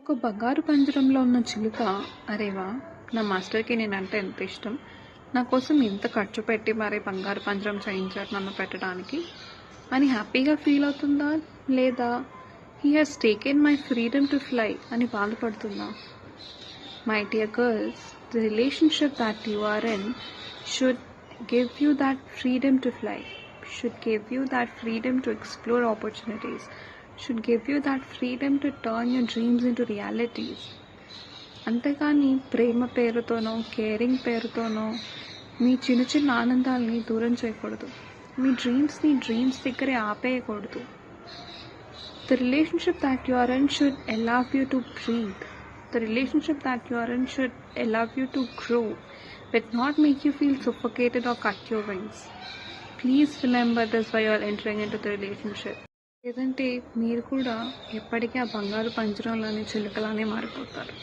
ఒక బంగారు పంజరంలో ఉన్న చిలుక అరేవా, నా మాస్టర్కి నేనంటే ఎంత ఇష్టం, నా కోసం ఎంత ఖర్చు పెట్టి మరీ బంగారు పంజరం చేయించారు నన్ను పెట్టడానికి అని హ్యాపీగా ఫీల్ అవుతుందా, లేదా he has taken my freedom to fly అని బాధపడుతుందా? My dear girls, the relationship that you are in should give you that freedom to fly, should give you that freedom to explore opportunities, should give you that freedom to turn your dreams into realities. అంతేకాని ప్రేమ పేరుతోనో caring పేరుతోనో మీ చిన్న చిన్న ఆనందాలని దూరం చేయకూడదు. మీ dreams దగ్గరే ఆపేయకూడదు. The relationship that you are in should allow you to breathe. The relationship that you are in should allow you to grow, but not make you feel suffocated or cut your wings. Please remember this while you are entering into the relationship. లేదంటే మీరు కూడా ఎప్పటికీ ఆ బంగారు పంజరంలోని చిలుకలానే మారిపోతారు.